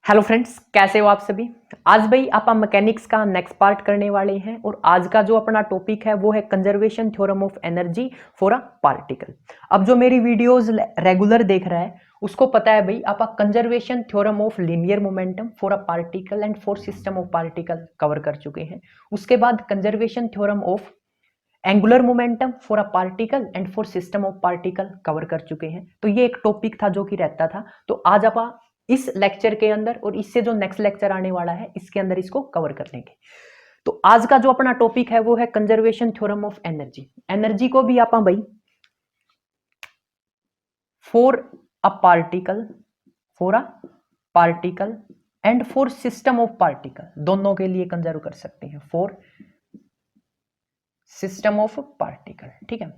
Hello friends, कैसे हो आप सभी। आज भाई आप मैकेनिक्स का नेक्स्ट पार्ट करने वाले हैं और आज का जो अपना टॉपिक है वो है conservation theorem of energy for a particle. अब जो मेरी वीडियोस रेगुलर देख रहा है उसको पता है भाई आप conservation theorem of linear momentum for a particle and for system of particle cover कर चुके हैं। उसके बाद conservation theorem of angular momentum for a particle and for system of particle cover कर चुके हैं। तो ये एक टॉपिक था जो कि रहता था। तो आज आप इस लेक्चर के अंदर और इससे जो नेक्स्ट लेक्चर आने वाला है इसके अंदर इसको कवर कर लेंगे। तो आज का जो अपना टॉपिक है वो है conservation theorem of energy. Energy को भी आप भाई for a particle and for system of particle दोनों के लिए कंजर्व कर सकते हैं, फॉर सिस्टम ऑफ पार्टिकल। ठीक है।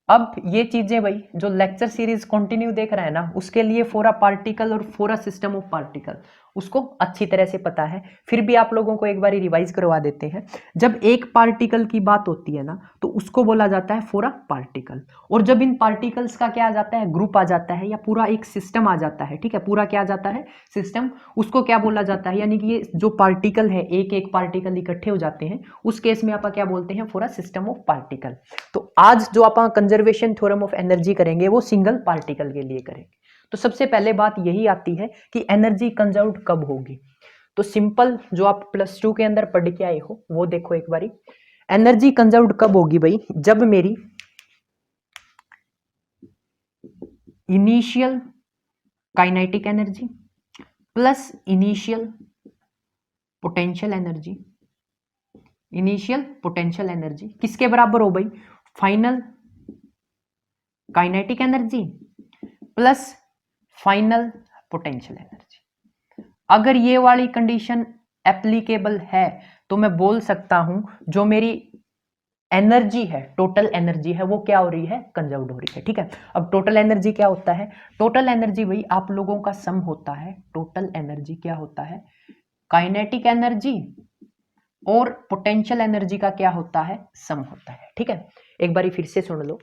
अब ये चीजें भाई जो लेक्चर सीरीज कंटिन्यू देख रहा है ना उसके लिए फॉर अ पार्टिकल और for a system of particle उसको अच्छी तरह से पता है। फिर भी आप लोगों को एक बार रिवाइज करवा देते हैं। जब एक पार्टिकल की बात होती है ना तो उसको बोला जाता है फॉर अ पार्टिकल, और जब इन पार्टिकल्स का क्या आ जाता है, ग्रुप आ जाता है या पूरा एक सिस्टम आ जाता है, ठीक है, पूरा क्या आ जाता है, सिस्टम, उसको क्या बोला जाता है, यानी कि ये जो पार्टिकल है एक एक पार्टिकल इकट्ठे हो जाते हैं उस केस में आप क्या बोलते हैं, for a system of particle. तो आज जो आप कंजर्वेशन थ्योरम ऑफ एनर्जी करेंगे वो सिंगल पार्टिकल के लिए करेंगे। तो सबसे पहले बात यही आती है कि एनर्जी कंजर्व्ड कब होगी। तो सिंपल जो आप +2 के अंदर पढ़ के आए हो वो देखो एक बारी। एनर्जी कंजर्व्ड कब होगी भाई, जब मेरी initial kinetic energy plus initial potential energy किसके बराबर हो भाई, final kinetic energy plus final potential energy. अगर ये वाली कंडीशन एप्लीकेबल है तो मैं बोल सकता हूं जो मेरी एनर्जी है, टोटल एनर्जी है, वो क्या हो रही है, कंजर्व्ड हो रही है। ठीक है। अब टोटल एनर्जी क्या होता है, टोटल एनर्जी भाई आप लोगों का सम होता है। टोटल एनर्जी क्या होता है, काइनेटिक एनर्जी और पोटेंशियल एनर्जी का क्या होता है, सम होता है। ठीक है। एक बारी फिर से सुन लो।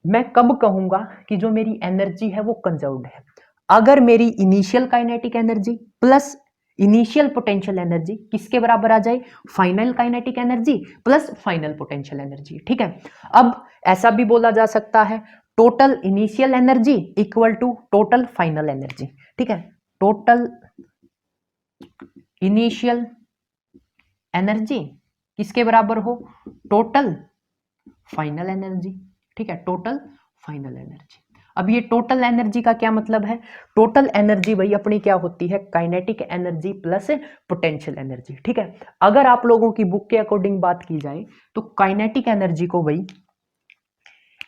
मैं कब कहूंगा कि जो मेरी एनर्जी है वो कंजर्व्ड है, अगर मेरी initial kinetic energy plus initial potential energy किसके बराबर आ जाए, final kinetic energy plus final potential energy. ठीक है। अब ऐसा भी बोला जा सकता है total initial energy equal to total final energy. ठीक है। टोटल इनिशियल एनर्जी किसके बराबर हो, टोटल फाइनल एनर्जी। ठीक है, टोटल फाइनल एनर्जी। अब ये टोटल एनर्जी का क्या मतलब है, टोटल एनर्जी भाई अपनी क्या होती है, kinetic energy plus potential energy. ठीक है। अगर आप लोगों की बुक के अकॉर्डिंग बात की जाए तो काइनेटिक एनर्जी को भाई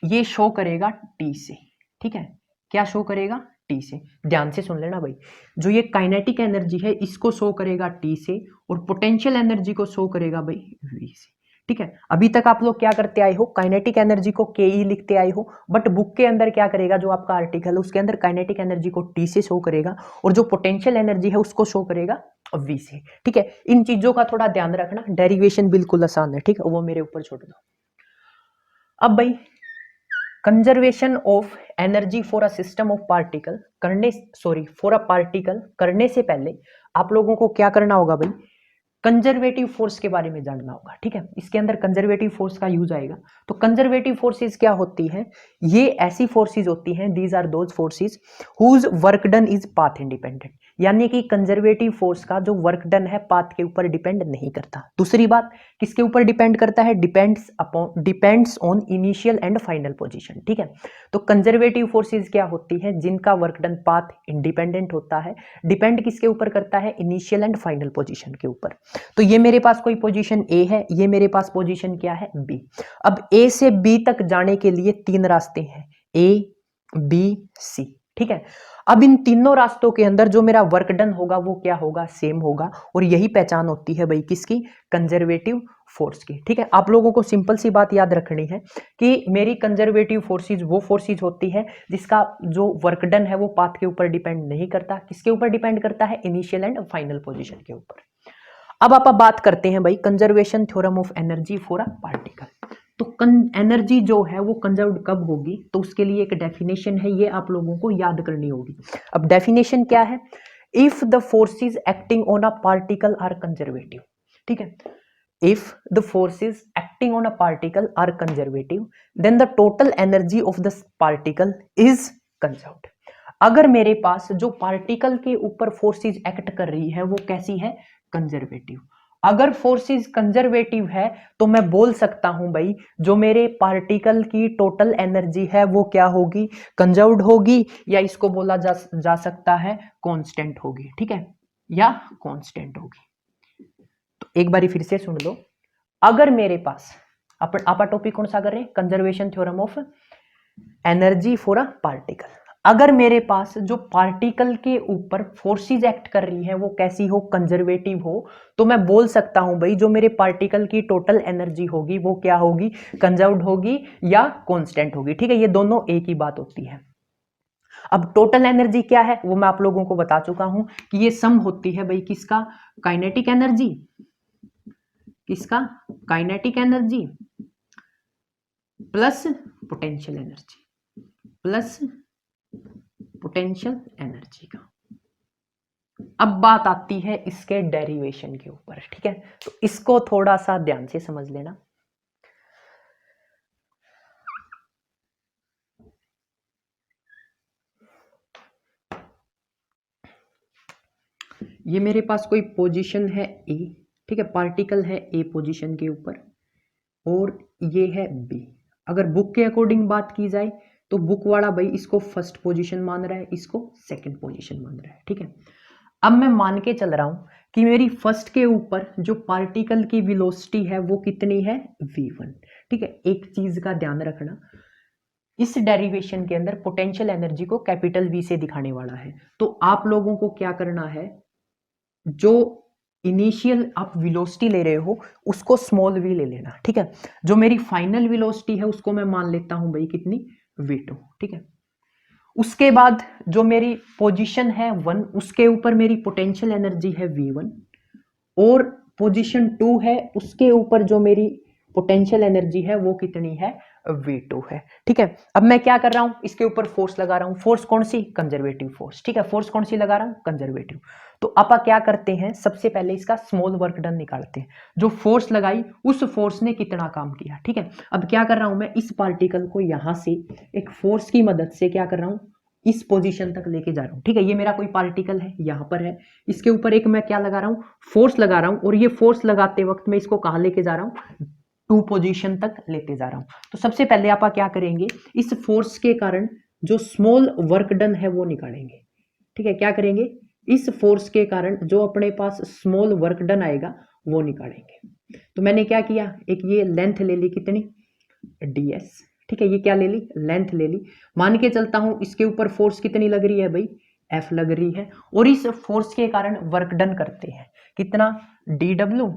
ये शो करेगा टी से। ठीक है, क्या शो करेगा, टी से। ध्यान से सुन लेना भाई, जो ये काइनेटिक एनर्जी है इसको शो करेगा टी से और पोटेंशियल एनर्जी को शो करेगा भाई वी से। ठीक है। अभी तक आप लोग क्या करते आए हो, काइनेटिक एनर्जी को के ई लिखते आए हो, बट बुक के अंदर क्या करेगा, जो आपका आर्टिकल है उसके अंदर काइनेटिक एनर्जी को टी से शो करेगा और जो पोटेंशियल एनर्जी है उसको शो करेगा वी से। ठीक है। इन चीजों का थोड़ा ध्यान रखना, डेरिवेशन बिल्कुल आसान है। ठीक है, वो मेरे ऊपर छोड़ दो। अब भाई conservation of energy for a system of particle for a particle करने से पहले आप लोगों को क्या करना होगा भाई, कंजर्वेटिव फोर्स के बारे में जानना होगा। ठीक है, इसके अंदर कंजर्वेटिव फोर्स का यूज आएगा। तो कंजर्वेटिव फोर्सेस क्या होती हैं, ये ऐसी फोर्सेस होती हैं, these are those forces whose work done is path independent, यानी कि कंजर्वेटिव फोर्स का जो वर्क डन है पाथ के ऊपर डिपेंड नहीं करता। दूसरी बात, किसके ऊपर डिपेंड करता है, depends on initial and final position. ठीक है। तो कंजर्वेटिव फोर्सेस क्या होती हैं, जिनका वर्क डन पाथ इंडिपेंडेंट होता है, डिपेंड किसके ऊपर करता है, इनिशियल एंड फाइनल पोजीशन के ऊपर। तो ये मेरे पास कोई पोजीशन ए है, ये मेरे पास पोजीशन क्या है, बी। अब ए से बी तक जाने के लिए 3 रास्ते हैं, ए बी सी। ठीक है। अब इन तीनों रास्तों के अंदर जो मेरा वर्क डन होगा वो क्या होगा, सेम होगा, और यही पहचान होती है भाई किसकी, कंजर्वेटिव फोर्स की। ठीक है। आप लोगों को सिंपल सी बात याद रखनी है कि मेरी कंजर्वेटिव फोर्सेस वो फोर्सेस होती है जिसका जो वर्क डन है वो पाथ के ऊपर डिपेंड नहीं करता, किसके ऊपर डिपेंड करता है, इनिशियल एंड फाइनल पोजीशन के ऊपर। अब आप बात करते हैं भाई conservation theorem of energy for a particle. तो एनर्जी जो है वो कंजर्व्ड कब होगी, तो उसके लिए एक डेफिनेशन है, ये आप लोगों को याद करनी होगी। अब डेफिनेशन क्या है, if the forces acting on a particle are conservative, ठीक है, if the forces acting on a particle are conservative then the total energy of the particle is conserved। अगर मेरे पास जो पार्टिकल के ऊपर फोर्सेस एक्ट कर रही है वो कैसी है, कंजर्वेटिव। अगर फोर्सेस कंजर्वेटिव है तो मैं बोल सकता हूं भाई जो मेरे पार्टिकल की टोटल एनर्जी है वो क्या होगी, कंजर्व्ड होगी, या इसको बोला जा सकता है कांस्टेंट होगी, ठीक है, या कांस्टेंट होगी। तो एक बारी फिर से सुन लो, अगर मेरे पास आपा टॉपिक कौन सा कर रहे हैं, conservation theorem of energy for a particle. अगर मेरे पास जो पार्टिकल के ऊपर फोर्सेस एक्ट कर रही है वो कैसी हो, कंजर्वेटिव हो, तो मैं बोल सकता हूं भाई जो मेरे पार्टिकल की टोटल एनर्जी होगी वो क्या होगी, कंजर्व्ड होगी या कांस्टेंट होगी, ठीक है, ये दोनों एक ही बात होती है। अब टोटल एनर्जी क्या है वो मैं आप लोगों को बता चुका हूं कि ये सम होती है भाई किसका, काइनेटिक एनर्जी, किसका, kinetic energy plus potential energy, plus potential energy का। अब बात आती है इसके डेरिवेशन के ऊपर, ठीक है, तो इसको थोड़ा सा ध्यान से समझ लेना। ये मेरे पास कोई पोजीशन है ए, ठीक है, पार्टिकल है ए पोजीशन के ऊपर और ये है बी। अगर बुक के अकॉर्डिंग बात की जाए तो बुक वाला भाई इसको फर्स्ट पोजीशन मान रहा है, इसको सेकंड पोजीशन मान रहा है, ठीक है। अब मैं मान के चल रहा हूं कि मेरी फर्स्ट के ऊपर जो पार्टिकल की वेलोसिटी है वो कितनी है, v1, ठीक है। एक चीज का ध्यान रखना, इस डेरिवेशन के अंदर पोटेंशियल एनर्जी को कैपिटल V से दिखाने वाला है, तो आप लोगों को क्या करना है, जो इनिशियल आप वेलोसिटी ले रहे हो उसको स्मॉल v ले लेना, ठीक है। जो मेरी फाइनल वेलोसिटी है उसको मैं मान लेता हूं भाई कितनी, v2, ठीक है। उसके बाद जो मेरी पोजीशन है 1 उसके ऊपर मेरी पोटेंशियल एनर्जी है v1 और पोजीशन 2 है उसके ऊपर जो मेरी पोटेंशियल एनर्जी है वो कितनी है, v2 है, ठीक है। अब मैं क्या कर रहा हूं, इसके ऊपर फोर्स लगा रहा हूं, फोर्स कौन सी, कंजर्वेटिव फोर्स, ठीक है, फोर्स कौन सी लगा रहा हूं, कंजर्वेटिव। तो आपा क्या करते हैं, सबसे पहले इसका स्मॉल वर्क डन निकालते हैं, जो फोर्स लगाई उस फोर्स ने कितना काम किया, ठीक है। अब क्या कर रहा हूं मैं, इस पार्टिकल को यहां से एक फोर्स की मदद से क्या कर रहा हूं, इस पोजीशन तक लेके जा रहा हूं, ठीक है। ये मेरा कोई पार्टिकल है, यहां पर है, इसके ऊपर एक मैं क्या लगा रहा हूं, फोर्स लगा रहा हूं, और ये फोर्स लगाते वक्त मैं इसको कहां लेके जा रहा हूं, 2 पोजीशन तक लेते जा रहा हूं। तो सबसे पहले आप क्या करेंगे, इस फोर्स के कारण जो स्मॉल वर्क डन है वो निकालेंगे, ठीक है। क्या करेंगे, इस फोर्स के कारण जो अपने पास स्मॉल वर्क डन आएगा वो निकालेंगे। तो मैंने क्या किया, एक ये लेंथ ले ली कितनी, ds, ठीक है, ये क्या ले ली, लेंथ ले ली। मान के चलता हूं इसके ऊपर फोर्स कितनी लग रही है भाई, F लग रही है, और इस फोर्स के कारण वर्क डन करते हैं कितना, dw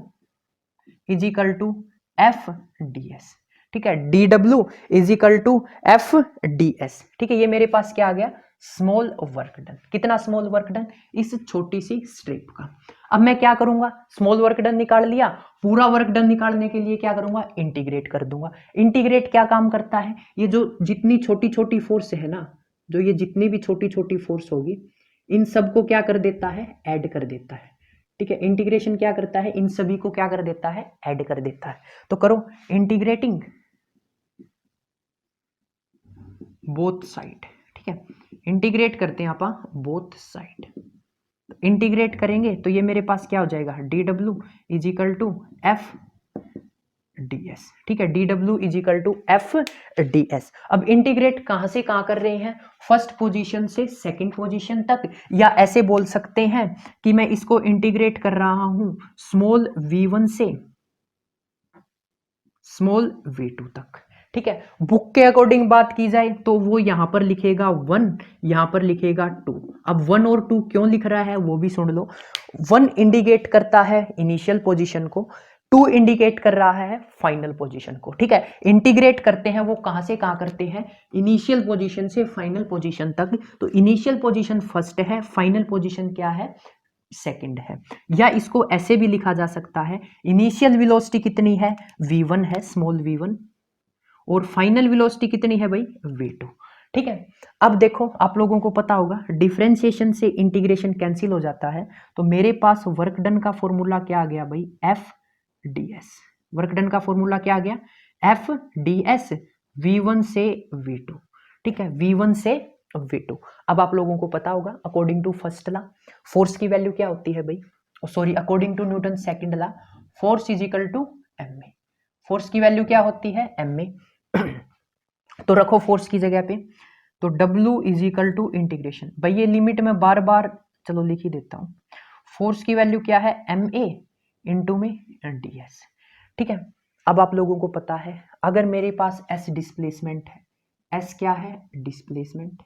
is equal to F D S, ठीक है, dw is equal to F D S, ठीक है। ये मेरे पास क्या आ गया, स्मॉल वर्क डन, कितना स्मॉल वर्क डन, इस छोटी सी स्ट्रिप का। अब मैं क्या करूंगा, स्मॉल वर्क डन निकाल लिया, पूरा वर्क डन निकालने के लिए क्या करूंगा, इंटीग्रेट कर दूंगा। इंटीग्रेट क्या काम करता है, ये जो जितनी छोटी छोटी फोर्स है ना, जो ये जितनी भी छोटी छोटी फोर्स होगी इन सबको क्या कर देता है, ऐड कर देता है, ठीक है। इंटीग्रेशन क्या करता है, इन सभी को क्या कर देता है, ऐड कर देता है। तो करो इंटीग्रेटिंग बोथ साइड, ठीक है, इंटीग्रेट करते हैं आप बोथ साइड। इंटीग्रेट करेंगे तो ये मेरे पास क्या हो जाएगा, dw is equal to F D S, ठीक है, dw is equal to F D S. अब इंटीग्रेट कहां से कहां कर रहे हैं, फर्स्ट पोजीशन से सेकंड पोजीशन तक, या ऐसे बोल सकते हैं कि मैं इसको इंटीग्रेट कर रहा हूं स्मॉल v1 से स्मॉल v2 तक, ठीक है। बुक के अकॉर्डिंग बात की जाए तो वो यहां पर लिखेगा 1, यहां पर लिखेगा 2। अब 1 और 2 क्यों लिख रहा है वो भी सुन लो। 1 इंडिकेट करता है इनिशियल पोजीशन को, 2 इंडिकेट कर रहा है फाइनल पोजीशन को, ठीक है। इंटीग्रेट करते हैं वो कहां से कहां करते हैं, इनिशियल पोजीशन से फाइनल पोजीशन तक। तो इनिशियल पोजीशन फर्स्ट है, फाइनल पोजीशन क्या है, सेकंड है। या इसको ऐसे भी लिखा जा सकता है, इनिशियल वेलोसिटी कितनी है, v1 है, स्मॉल v1, और फाइनल वेलोसिटी कितनी है भाई, v2, ठीक है। अब देखो आप लोगों को पता होगा डिफरेंशिएशन से इंटीग्रेशन कैंसिल हो जाता है, तो मेरे पास वर्क डन का फॉर्मूला क्या आ गया भाई, F D S. Work done का फॉर्मूला क्या आ गया, एफ डी एस V1 से V2। ठीक है, V1 से V2। अब आप लोगों को पता होगा according to first law force की वैल्यू क्या होती है भाई, sorry according to Newton second law force is equal to M A. Force की वैल्यू क्या होती है, एम ए। तो रखो फोर्स की जगह पे, तो W is equal to integration, भाई ये लिमिट में बार बार चलो लिख ही देता हूं। फोर्स की वैल्यू क्या है, एम ए इंटू में डी एस। ठीक है, अब आप लोगों को पता है अगर मेरे पास एस डिस्प्लेसमेंट है, एस क्या है, डिस्प्लेसमेंट,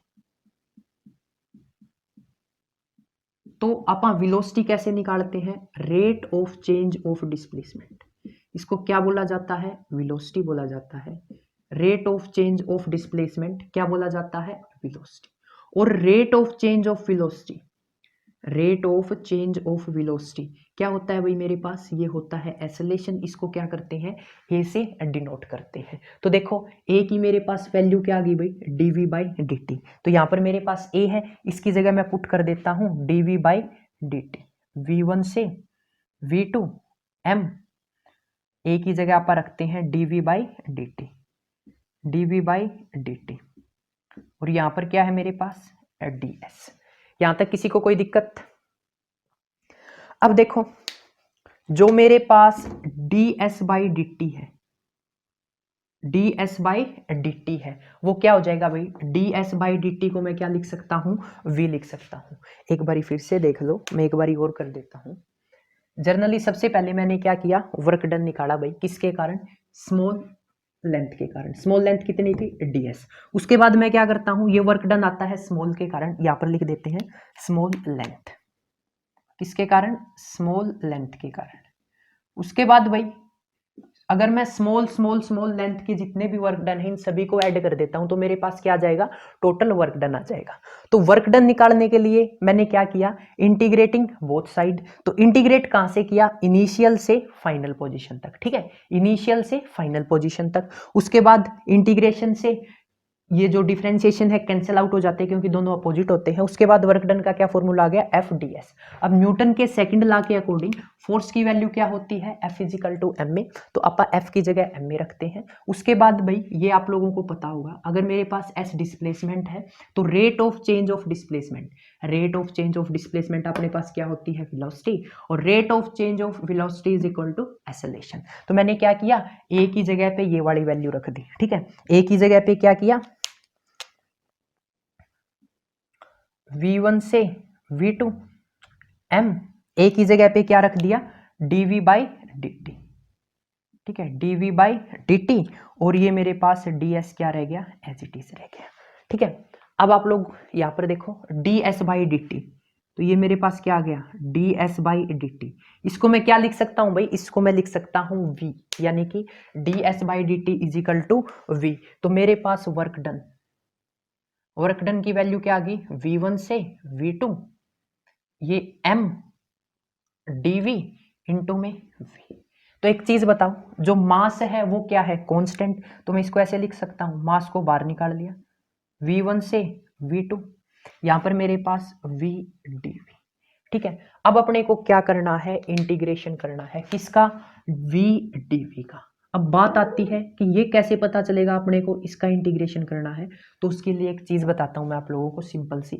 तो अपन वेलोसिटी कैसे निकालते हैं, rate of change of displacement. इसको क्या बोला जाता है, वेलोसिटी बोला जाता है। Rate of change of displacement क्या बोला जाता है, वेलोसिटी। और rate of change of velocity, rate of change of velocity क्या होता है भाई मेरे पास, ये होता है एक्सेलरेशन। इसको क्या करते हैं, ए से डिनोट करते हैं। तो देखो ए की मेरे पास वैल्यू क्या आ गई भाई, डीवी बाई डी टी। तो यहाँ पर मेरे पास ए है, इसकी जगह मैं पुट कर देता हूँ DV by D T. V1 से V2 m, ए की जगह आप रखते हैं DV by D T, DV by D T. और यहाँ पर क्या है मेरे पास, डी एस। यहां तक किसी को कोई दिक्कत। अब देखो जो मेरे पास D S by D T है, D S by D T है, वो क्या हो जाएगा भाई, D S by D T को मैं क्या लिख सकता हूं, वी लिख सकता हूं। एक बारी फिर से देख लो, मैं एक बारी और कर देता हूं। जनरली सबसे पहले मैंने क्या किया, वर्क डन निकाला भाई, किसके कारण, स्मॉल लेंथ के कारण। स्मॉल लेंथ कितनी थी, ds। उसके बाद मैं क्या करता हूं, ये वर्क डन आता है स्मॉल के कारण, यहां पर लिख देते हैं स्मॉल लेंथ। किसके कारण, स्मॉल लेंथ के कारण। उसके बाद भाई अगर मैं स्मॉल स्मॉल स्मॉल लेंथ के जितने भी वर्क डन है इन सभी को ऐड कर देता हूं, तो मेरे पास क्या आ जाएगा, टोटल वर्क डन आ जाएगा। तो वर्क डन निकालने के लिए मैंने क्या किया, इंटीग्रेटिंग बोथ साइड। तो इंटीग्रेट कहां से किया, इनिशियल से फाइनल पोजीशन तक। ठीक है, इनिशियल से फाइनल पोजीशन तक। उसके बाद इंटीग्रेशन से ये जो डिफरेंशिएशन है कैंसिल आउट हो जाते हैं क्योंकि दोनों अपोजिट होते हैं। उसके बाद वर्क डन का क्या फॉर्मूला आ गया, एफ डी एस। अब न्यूटन के सेकंड लॉ के अकॉर्डिंग फोर्स की वैल्यू क्या होती है, F is equal to M A. तो अपा एफ की जगह एम ए रखते हैं। उसके बाद भाई ये आप लोगों को पता होगा अगर मेरे पास एस डिस्प्लेसमेंट है तो rate of change of displacement, rate of change of displacement अपने पास क्या होती है, वेलोसिटी। और rate of change of velocity is equal to acceleration. तो मैंने क्या किया, ए की जगह पे ये वाली वैल्यू रख दी। ठीक है, ए की जगह पे क्या किया, V1 से V2 m, ए की जगह पे क्या रख दिया, dv बाई डी टी। ठीक है, dv बाई डी टी। और ये मेरे पास ds क्या रह गया, एज इट इज रह गया। ठीक है, अब आप लोग यहां पर देखो ds बाई डी टी, तो ये मेरे पास क्या आ गया, ds बाई डी टी। इसको मैं क्या लिख सकता हूं भाई, इसको मैं लिख सकता हूं v, यानी कि ds by D T is equal to v। तो मेरे पास वर्क डन, वर्क डन की वैल्यू क्या आ गई, V1 से V2 ये m dv इंटू में v। तो एक चीज बताओ, जो मास है वो क्या है, कांस्टेंट। तो मैं इसको ऐसे लिख सकता हूं, मास को बाहर निकाल लिया, V1 से V2, यहां पर मेरे पास v dv। ठीक है, अब अपने को क्या करना है, इंटीग्रेशन करना है, किसका, v dv का। अब बात आती है कि ये कैसे पता चलेगा अपने को इसका इंटीग्रेशन करना है। तो उसके लिए एक चीज बताता हूं मैं आप लोगों को, सिंपल सी।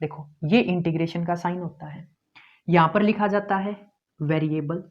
देखो ये इंटीग्रेशन का साइन होता है, यहां पर लिखा जाता है वेरिएबल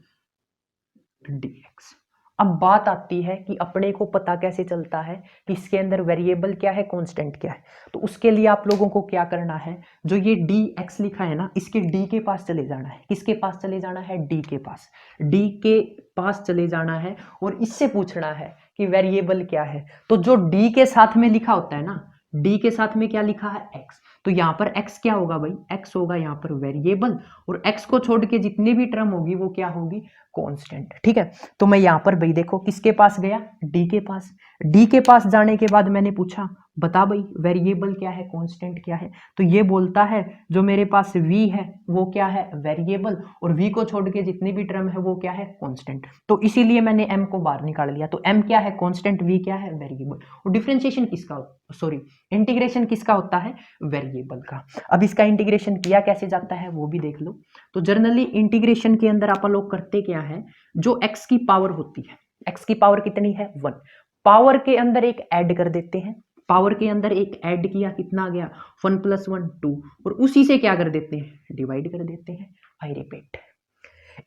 dx। अब बात आती है कि अपने को पता कैसे चलता है कि इसके अंदर वेरिएबल क्या है, कांस्टेंट क्या है। तो उसके लिए आप लोगों को क्या करना है, जो ये dx लिखा है ना, इसके d के पास चले जाना है। किसके पास चले जाना है, d के पास, d के पास चले जाना है और इससे पूछना है कि वेरिएबल क्या है। तो जो d के साथ में लिखा होता है ना, d के साथ में क्या लिखा है, x। तो यहाँ पर x क्या होगा भाई, x होगा यहाँ पर वेरिएबल, और x को छोड़ के जितनी भी टर्म होगी वो क्या होगी, कांस्टेंट। ठीक है, तो मैं यहां पर भाई देखो किसके पास गया, डी के पास। डी के पास जाने के बाद मैंने पूछा बता भाई वेरिएबल क्या है, कांस्टेंट क्या है, तो ये बोलता है जो मेरे पास v है वो क्या है, वेरिएबल, और v को छोड़ के जितनी भी टर्म है वो क्या है, कांस्टेंट। तो इसीलिए मैंने m को बाहर निकाल लिया। तो m क्या है, कांस्टेंट, v क्या है, वेरिएबल। और डिफरेंशिएशन किसका, सॉरी इंटीग्रेशन किसका होता है, वेरिएबल का। अब इसका इंटीग्रेशन किया कैसे जाता है वो भी देख लो। तो जनरली इंटीग्रेशन के अंदर आप लोग करते क्या है, जो x की पावर होती है, x की पावर कितनी है 1, पावर के अंदर एक ऐड कर देते हैं, पावर के अंदर एक ऐड किया, कितना आ गया 1 + 1 2, और उसी से क्या कर देते हैं, डिवाइड कर देते हैं। आई रिपीट,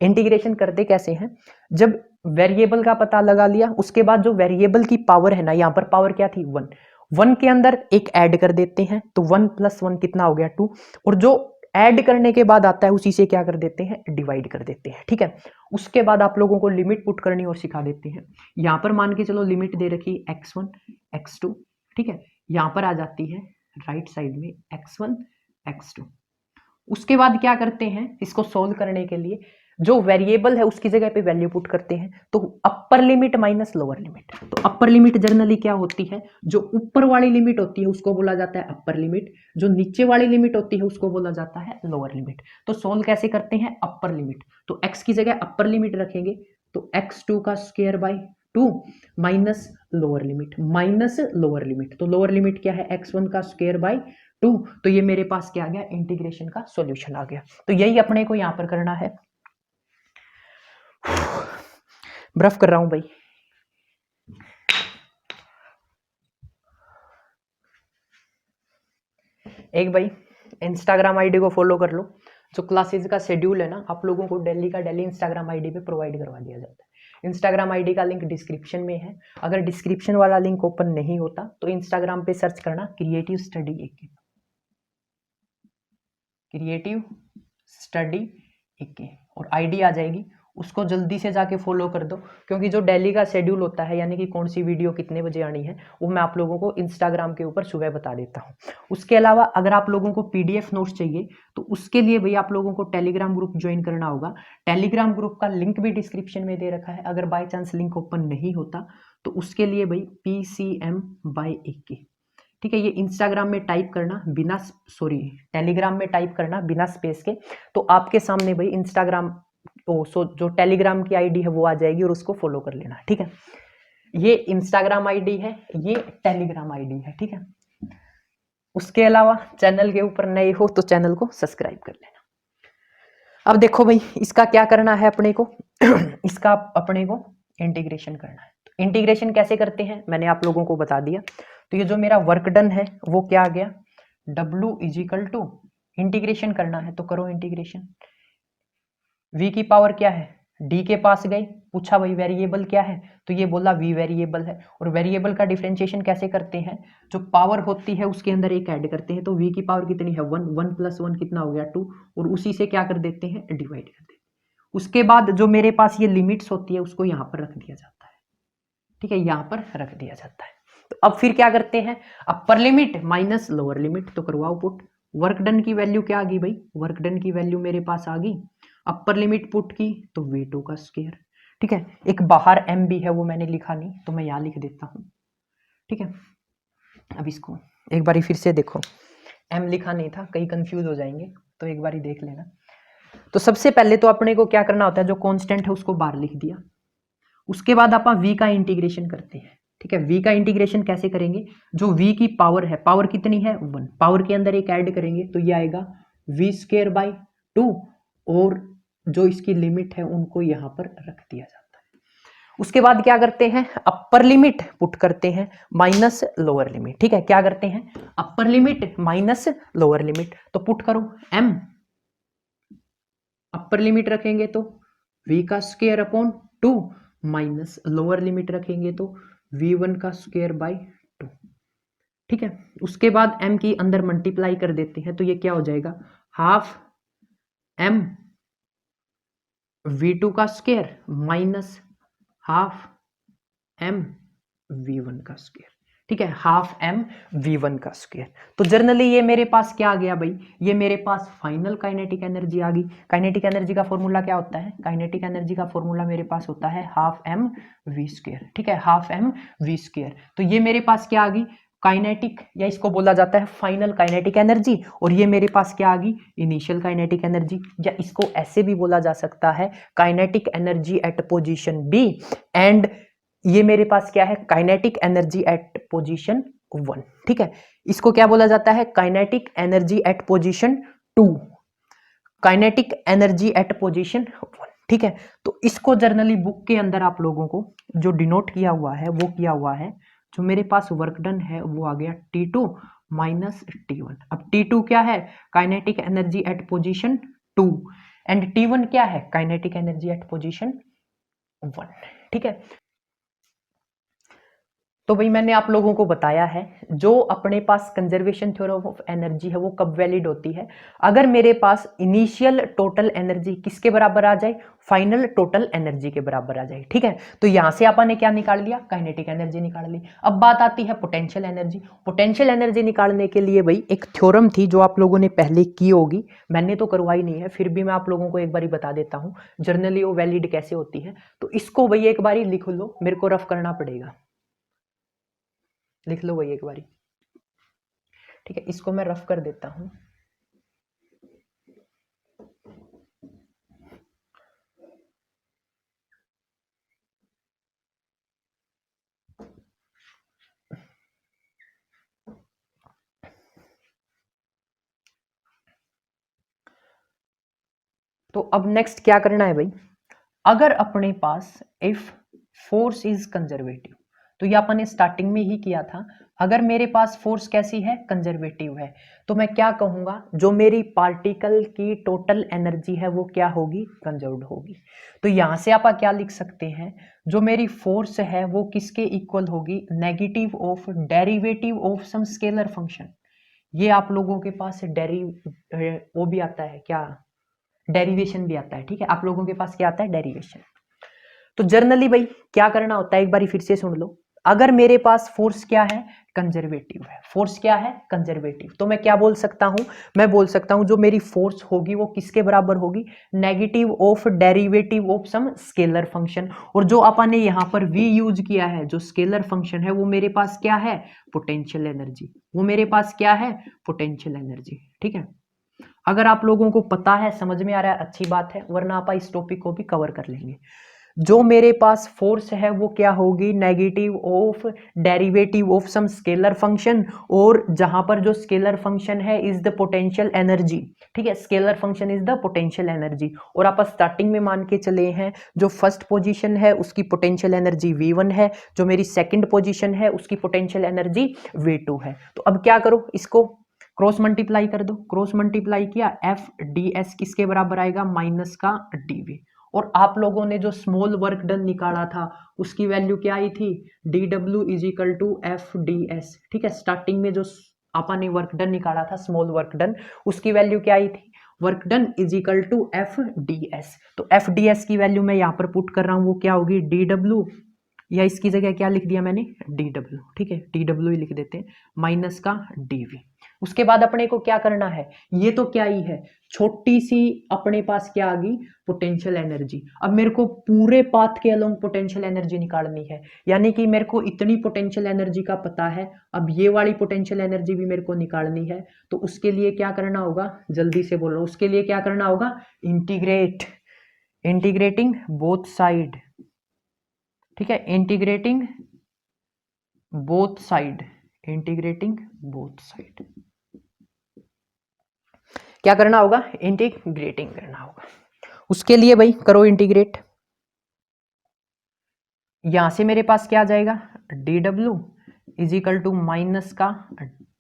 इंटीग्रेशन करते कैसे हैं, जब वेरिएबल का पता लगा लिया उसके बाद जो वेरिएबल की पावर है ना, यहां पर पावर क्या थी 1, 1 के अंदर एक ऐड कर देते हैं, तो 1 + 1 कितना हो गया 2, और जो ऐड करने के बाद आता है उसी से क्या कर देते हैं, डिवाइड कर देते हैं। ठीक है, उसके बाद आप लोगों को लिमिट पुट करनी और सिखा देते हैं। यहां पर मान के चलो लिमिट दे रखी x1 x2, ठीक है, यहां पर आ जाती है राइट साइड में x1 x2। उसके बाद क्या करते हैं, इसको सोल्व करने के लिए जो वेरिएबल है उसकी जगह पे वैल्यू पुट करते हैं, तो upper limit minus lower limit. तो अपर लिमिट जनरली क्या होती है, जो ऊपर वाली लिमिट होती है उसको बोला जाता है अपर लिमिट, जो नीचे वाली लिमिट होती है उसको बोला जाता है लोअर लिमिट। तो सोल्व कैसे करते हैं, अपर लिमिट, तो x की जगह अपर लिमिट रखेंगे, तो x2 का square by 2 minus lower limit, minus lower limit, तो लोअर लिमिट क्या है, x1 का स्क्वायर बाई 2, तो ये मेरे पास क्या आ गया, इंटीग्रेशन का सॉल्यूशन आ गया। तो यही अपने को यहां पर करना है। ब्रफ कर रहा हूं भाई। एक भाई इंस्टाग्राम आईडी को फॉलो कर लो, जो क्लासेस का शेड्यूल है ना आप लोगों को डेली का डेली इंस्टाग्राम आईडी पे प्रोवाइड करवा दिया जाता है। इंस्टाग्राम आईडी का लिंक डिस्क्रिप्शन में है, अगर डिस्क्रिप्शन वाला लिंक ओपन नहीं होता तो इंस्टाग्राम पे सर्च करना creative study AK, creative study AK, और आईडी आ जाएगी, उसको जल्दी से जाके फॉलो कर दो, क्योंकि जो डेली का शेड्यूल होता है यानी कि कौन सी वीडियो कितने बजे आनी है वो मैं आप लोगों को इंस्टाग्राम के ऊपर सुबह बता देता हूँ। उसके अलावा अगर आप लोगों को PDF नोट्स चाहिए तो उसके लिए भाई आप लोगों को टेलीग्राम ग्रुप ज्वाइन करना होगा। टेलीग्राम ग्रुप का लिंक भी डिस्क्रिप्शन में दे रखा है, अगर बाई चांस लिंक ओपन नहीं होता तो उसके लिए भाई PCM/AK, ठीक है, ये इंस्टाग्राम में टाइप करना बिना, सॉरी टेलीग्राम में टाइप करना बिना स्पेस के, तो आपके सामने भाई इंस्टाग्राम जो टेलीग्राम की आईडी है वो आ जाएगी और उसको फॉलो कर लेना। ठीक है, ये इंस्टाग्राम आईडी है, ये टेलीग्राम आईडी है। ठीक है, उसके अलावा चैनल के ऊपर नए हो तो चैनल को सब्सक्राइब कर लेना। अब देखो भाई इसका क्या करना है अपने को इसका अपने को इंटीग्रेशन करना है। तो इंटीग्रेशन कैसे करते हैं मैंने आप लोगों को बता दिया। तो ये जो मेरा वर्क डन है वो क्या आ गया, W = इंटीग्रेशन करना है तो करो इंटीग्रेशन। v की पावर क्या है, d के पास गई, पूछा भाई वेरिएबल क्या है, तो ये बोला v वेरिएबल है, और वेरिएबल का डिफरेंशिएशन कैसे करते हैं, जो पावर होती है उसके अंदर एक ऐड करते हैं, तो v की पावर कितनी है 1, 1 + 1 कितना हो गया 2, और उसी से क्या कर देते हैं, डिवाइड कर देते हैं। उसके बाद जो मेरे पास ये लिमिट्स होती है उसको यहाँ पर रख दिया जाता है। ठीक है, यहाँ पर रख दिया जाता है। तो अब फिर क्या करते हैं, upper limit minus lower limit, तो करवाओ पुट। वर्क डन की वैल्यू क्या आ गई भाई, वर्क डन की वैल्यू मेरे पास आ गई, अपर लिमिट पुट की तो V2 का स्क्वायर। ठीक है, एक बाहर m भी है वो मैंने लिखा नहीं तो मैं यहाँ लिख देता हूँ। ठीक है, अब इसको एक बारी फिर से देखो, m लिखा नहीं था, कहीं कंफ्यूज हो जाएंगे तो एक बारी देख लेना। तो सबसे पहले तो अपने को क्या करना होता है, जो कांस्टेंट है उसको बाहर लिख दिया, उसके बाद आप v का इंटीग्रेशन करते हैं। ठीक है, v का इंटीग्रेशन कैसे करेंगे, जो v की पावर है, पावर कितनी है 1, पावर के अंदर एक ऐड करेंगे तो ये आएगा v²/2, और जो इसकी लिमिट है उनको यहाँ पर रख दिया जाता है। उसके बाद क्या करते हैं, अपर लिमिट पुट करते हैं माइनस लोअर लिमिट। ठीक है, क्या करते हैं, upper limit minus lower limit, तो पुट करो m, अपर लिमिट रखेंगे तो v² 2 माइनस लोअर लिमिट रखेंगे तो v1² 2। ठीक है, उसके बाद m की अंदर मल्टीप्लाई कर देते हैं तो ये क्या हो जाएगा, half m v2² minus half m v1²। ठीक है, हाफ एम v1 का स्क्वायर। तो जनरली ये मेरे पास क्या आ गया भाई, ये मेरे पास फाइनल काइनेटिक एनर्जी आ गई। काइनेटिक एनर्जी का फॉर्मूला क्या होता है, काइनेटिक एनर्जी का फॉर्मूला मेरे पास होता है हाफ एम वी स्क्वायर। ठीक है, हाफ एम वी स्क्वायर। तो ये मेरे पास क्या आ गई, काइनेटिक, या इसको बोला जाता है फाइनल काइनेटिक एनर्जी, और ये मेरे पास क्या आ गई, इनिशियल काइनेटिक एनर्जी, या इसको ऐसे भी बोला जा सकता है kinetic energy at position B, and ये मेरे पास क्या है, काइनेटिक एनर्जी एट पोजीशन 1। ठीक है, इसको क्या बोला जाता है, kinetic energy at position 2, kinetic energy at position 1। ठीक है, तो इसको जर्नली बुक के अंदर आप लोगों को जो डिनोट किया हुआ है वो किया हुआ है, जो मेरे पास वर्क डन है वो आ गया T2 माइनस T1। अब T2 क्या है, kinetic energy at position 2, and T1 क्या है, काइनेटिक एनर्जी एट पोजीशन 1। ठीक है, तो भाई मैंने आप लोगों को बताया है जो अपने पास कंजर्वेशन थ्योरम ऑफ एनर्जी है वो कब वैलिड होती है, अगर मेरे पास इनिशियल टोटल एनर्जी किसके बराबर आ जाए, फाइनल टोटल एनर्जी के बराबर आ जाए। ठीक है, तो यहां से अपन ने क्या निकाल लिया, काइनेटिक एनर्जी निकाल ली। अब बात आती है पोटेंशियल एनर्जी। पोटेंशियल एनर्जी निकालने के लिए भाई एक थ्योरम थी जो आप लोगों ने पहले की होगी, मैंने तो करवाई नहीं है, फिर भी मैं आप लोगों को एक बार बता देता हूं जनरली वो वैलिड कैसे होती है। तो इसको भाई एक बार लिख लो, मेरे को रफ करना पड़ेगा, लिख लो वही एक बारी। ठीक है, इसको मैं रफ कर देता हूं। तो अब नेक्स्ट क्या करना है भाई, अगर अपने पास इफ फोर्स इज कंजर्वेटिव, तो ये अपन ने स्टार्टिंग में ही किया था, अगर मेरे पास फोर्स कैसी है, कंजर्वेटिव है, तो मैं क्या कहूंगा, जो मेरी पार्टिकल की टोटल एनर्जी है वो क्या होगी, कंजर्व्ड होगी। तो यहां से आप क्या लिख सकते हैं, जो मेरी फोर्स है वो किसके इक्वल होगी, negative of derivative of some scalar function. ये आप लोगों के पास वो भी आता है क्या, डेरिवेशन भी आता है। ठीक है, आप लोगों के पास क्या आता है, डेरिवेशन। तो जनरली भाई क्या करना होता है, एक बार फिर से सुन लो, अगर मेरे पास फोर्स क्या है, कंजर्वेटिव है, फोर्स क्या है, कंजर्वेटिव, तो मैं क्या बोल सकता हूं, मैं बोल सकता हूं जो मेरी फोर्स होगी वो किसके बराबर होगी, negative of derivative of some scalar function. और जो अपन ने यहां पर v यूज किया है, जो स्केलर फंक्शन है वो मेरे पास क्या है, पोटेंशियल एनर्जी, वो मेरे पास क्या है, पोटेंशियल एनर्जी। ठीक है, अगर आप लोगों को पता है, समझ में आ रहा है, अच्छी बात है, वरना आप इस टॉपिक को भी कवर कर लेंगे। जो मेरे पास फोर्स है वो क्या होगी, negative of derivative of some scalar function, और जहां पर जो स्केलर फंक्शन है इज द पोटेंशियल एनर्जी। ठीक है, scalar function is the potential energy, और आप स्टार्टिंग में मान के चले हैं जो फर्स्ट पोजीशन है उसकी पोटेंशियल एनर्जी v1 है, जो मेरी सेकंड पोजीशन है उसकी पोटेंशियल एनर्जी v2 है। तो अब क्या करो, इसको क्रॉस मल्टीप्लाई कर दो, क्रॉस मल्टीप्लाई किया, एफ डी एस किसके बराबर आएगा, माइनस का डीवी। और आप लोगों ने जो स्मॉल वर्क डन निकाला था उसकी वैल्यू क्या आई थी, D W is equal to F D S. ठीक है, स्टार्टिंग में जो आपा ने वर्क डन निकाला था, स्मॉल वर्क डन, उसकी वैल्यू क्या आई थी, work done is equal to F D S. तो एफ डी एस की वैल्यू मैं यहाँ पर पुट कर रहा हूँ, वो क्या होगी, डी डब्ल्यू, या इसकी जगह क्या लिख दिया मैंने, डी डब्ल्यू। ठीक है, डी डब्ल्यू ही लिख देते हैं, माइनस का डीवी। उसके बाद अपने को क्या करना है, ये तो क्या ही है, छोटी सी अपने पास क्या आ गई, पोटेंशियल एनर्जी। अब मेरे को पूरे पाथ के अलोंग पोटेंशियल एनर्जी निकालनी है, यानी कि मेरे को इतनी पोटेंशियल एनर्जी का पता है, अब ये वाली पोटेंशियल एनर्जी भी मेरे को निकालनी है। तो उसके लिए क्या करना होगा, जल्दी से बोलो, उसके लिए क्या करना होगा, इंटीग्रेटिंग बोथ साइड। ठीक है, integrating both side, integrating both side, क्या करना होगा, इंटीग्रेटिंग करना होगा। उसके लिए भाई करो इंटीग्रेट, यहां से मेरे पास क्या आ जाएगा, D W is equal to minus का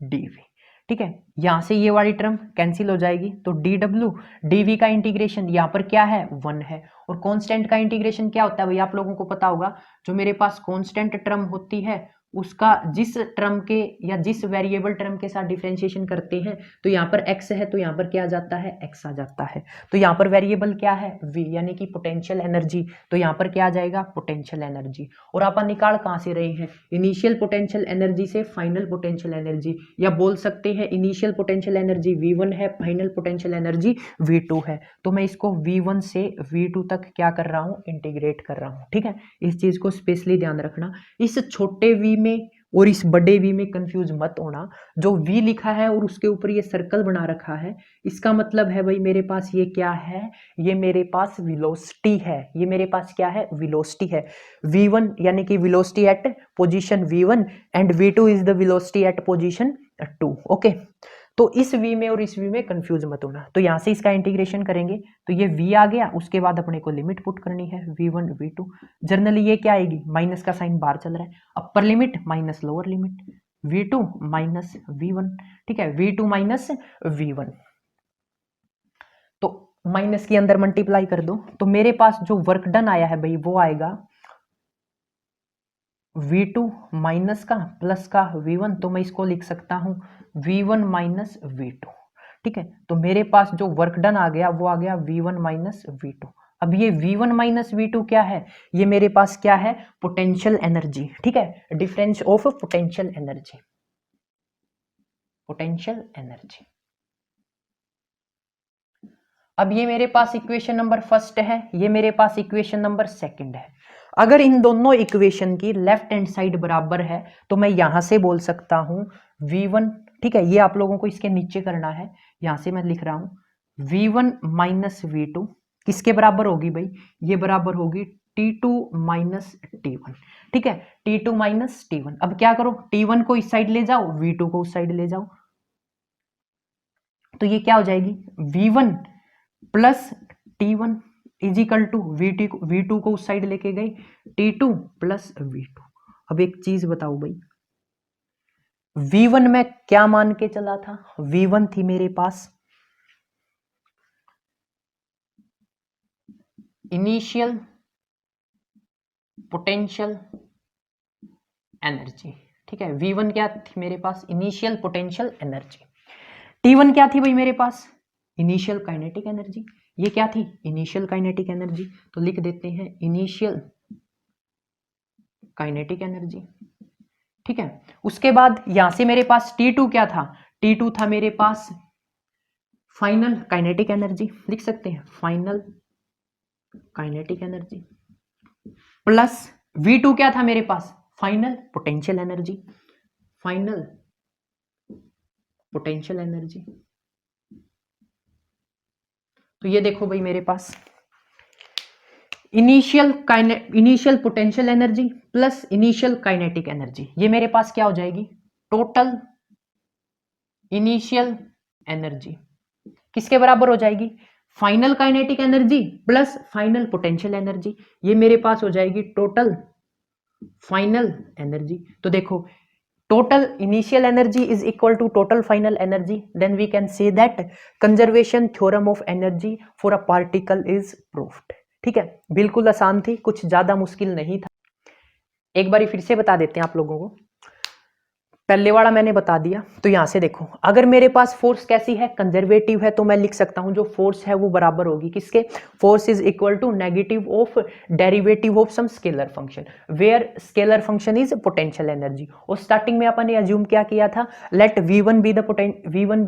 डीवी। ठीक है, यहां से ये वाली टर्म कैंसिल हो जाएगी, तो डी डब्ल्यू डीवी का इंटीग्रेशन यहाँ पर क्या है, 1 है। और कांस्टेंट का इंटीग्रेशन क्या होता है भाई, आप लोगों को पता होगा, जो मेरे पास कांस्टेंट टर्म होती है उसका जिस टर्म के या जिस वेरिएबल टर्म के साथ डिफरेंशिएशन करते हैं, तो यहाँ पर x है तो यहाँ पर क्या आ जाता है, x आ जाता है। तो यहाँ पर वेरिएबल क्या है, v, यानी कि पोटेंशियल एनर्जी। तो यहाँ पर क्या आ जाएगा, पोटेंशियल एनर्जी। और अपन निकाल कहाँ से रहे हैं, इनिशियल पोटेंशियल एनर्जी से फाइनल पोटेंशियल एनर्जी, या बोल सकते हैं इनिशियल पोटेंशियल एनर्जी v1 है, फाइनल पोटेंशियल एनर्जी v2 है। तो मैं इसको v1 से v2 तक क्या कर रहा हूँ, इंटीग्रेट कर रहा हूँ। ठीक है, इस चीज को स्पेशली ध्यान रखना। इस छोटे v में और इस बड़े v में कंफ्यूज मत होना। जो v लिखा है और उसके ऊपर ये सर्कल बना रखा है, इसका मतलब है भाई मेरे पास ये क्या है, ये मेरे पास वेलोसिटी है। ये मेरे पास क्या है, वेलोसिटी है। v1 यानी कि velocity at position v1 and v2 is the velocity at position 2। Okay, तो इस v में और इस v में कंफ्यूज मत होना। तो यहां से इसका इंटीग्रेशन करेंगे तो ये v आ गया, उसके बाद अपने को लिमिट पुट करनी है v1 v2। जनरली ये क्या आएगी, माइनस का साइन बाहर चल रहा है, upper limit minus lower limit, v2 minus v1। ठीक है, v2 माइनस v1, तो माइनस के अंदर मल्टीप्लाई कर दो, तो मेरे पास जो वर्क डन आया है भाई वो आएगा v2 माइनस का प्लस का v1। तो मैं इसको लिख सकता हूं v1 माइनस v2। ठीक है, तो मेरे पास जो वर्क डन आ गया वो आ गया v1 माइनस v2। अब ये v1 माइनस v2 क्या है, ये मेरे पास क्या है, पोटेंशियल एनर्जी। ठीक है, difference of potential energy, potential energy. अब ये मेरे पास इक्वेशन नंबर फर्स्ट है, ये मेरे पास इक्वेशन नंबर सेकंड है। अगर इन दोनों इक्वेशन की लेफ्ट हैंड साइड बराबर है तो मैं यहां से बोल सकता हूं v1। ठीक है, ये आप लोगों को इसके नीचे करना है, यहां से मैं लिख रहा हूं v1 माइनस v2 किसके बराबर होगी भाई, ये बराबर होगी t2 माइनस t1। ठीक है, t2 माइनस t1। अब क्या करो, t1 को इस साइड ले जाओ, v2 को उस साइड ले जाओ, तो ये क्या हो जाएगी, v1 plus t1 is equal to v2 को उस साइड लेके गए, t2 प्लस v2। अब एक चीज बताओ भाई, v1 में क्या मान के चला था, v1 थी मेरे पास इनिशियल पोटेंशियल एनर्जी। ठीक है, v1 क्या थी मेरे पास, इनिशियल पोटेंशियल एनर्जी। t1 क्या थी भाई मेरे पास, इनिशियल काइनेटिक एनर्जी। ये क्या थी, इनिशियल काइनेटिक एनर्जी। तो लिख देते हैं इनिशियल काइनेटिक एनर्जी। ठीक है, उसके बाद यहां से मेरे पास t2 क्या था, t2 था मेरे पास फाइनल काइनेटिक एनर्जी, लिख सकते हैं final kinetic energy, plus v2 क्या था मेरे पास, final potential energy, final potential energy. तो ये देखो भाई मेरे पास initial potential energy plus initial kinetic energy, ये मेरे पास क्या हो जाएगी, टोटल इनिशियल एनर्जी किसके बराबर हो जाएगी, final kinetic energy plus final potential energy. ये मेरे पास हो जाएगी टोटल फाइनल एनर्जी। तो देखो total initial energy is equal to total final energy, then we can say that conservation theorem of energy for a particle is proved। ठीक है, बिल्कुल आसान थी, कुछ ज्यादा मुश्किल नहीं था। एक बार फिर से बता देते हैं आप लोगों को, पहले वाला मैंने बता दिया। तो यहां से देखो, अगर मेरे पास फोर्स कैसी है, कंजर्वेटिव है, तो मैं लिख सकता हूं जो फोर्स है वो बराबर होगी किसके, force is equal to negative of derivative of some scalar function, where scalar function is potential energy. और स्टार्टिंग में अपन ने अज्यूम क्या किया था, let v1 be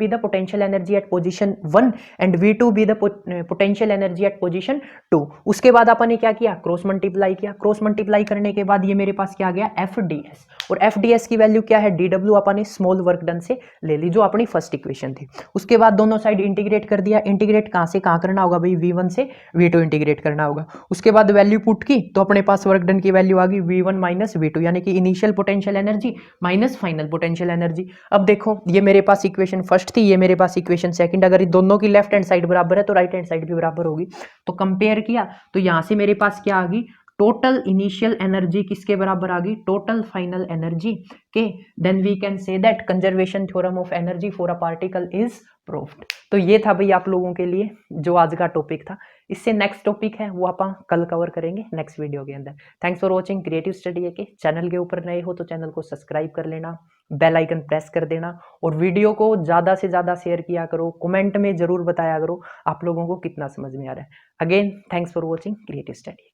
the potential energy at position 1 and v2 be the potential energy at position 2। उसके बाद अपन ने क्या किया, क्रॉस मल्टीप्लाई किया, क्रॉस मल्टीप्लाई करने के बाद ये मेरे पास क्या आ गया, fds, और fds की वैल्यू क्या है, dw अपन ने स्मॉल वर्क डन से ले ली, जो अपनी फर्स्ट इक्वेशन थी। उसके बाद दोनों साइड इंटीग्रेट कर दिया, इंटीग्रेट कहां से कहां करना होगा भाई, v1 से v2 इंटीग्रेट करना होगा। उसके बाद वैल्यू पुट की तो अपने पास वर्क डन की वैल्यू आ गई v1 माइनस v2, यानी कि initial potential energy minus final potential energy. अब देखो, ये मेरे पास इक्वेशन फर्स्ट थी, ये मेरे पास इक्वेशन सेकंड, अगर दोनों की लेफ्ट हैंड साइड बराबर है तो राइट हैंड साइड भी बराबर होगी। तो कंपेयर किया तो यहां से मेरे पास क्या आ गई, टोटल इनिशियल एनर्जी किसके बराबर आ गई, टोटल फाइनल एनर्जी के, then we can say that conservation theorem of energy for a particle is proved. तो ये था भाई आप लोगों के लिए जो आज का टॉपिक था। इससे नेक्स्ट टॉपिक है वो आप कल कवर करेंगे नेक्स्ट वीडियो के अंदर। Thanks for watching creative study के। चैनल के ऊपर नए हो तो चैनल को सब्सक्राइब कर लेना, बेल आइकन प्रेस कर देना, और वीडियो को ज़्यादा से ज़्यादा शेयर किया करो, कमेंट में ज़रूर बताया करो आप लोगों को कितना समझ में आ रहा है। Again thanks for watching creative study.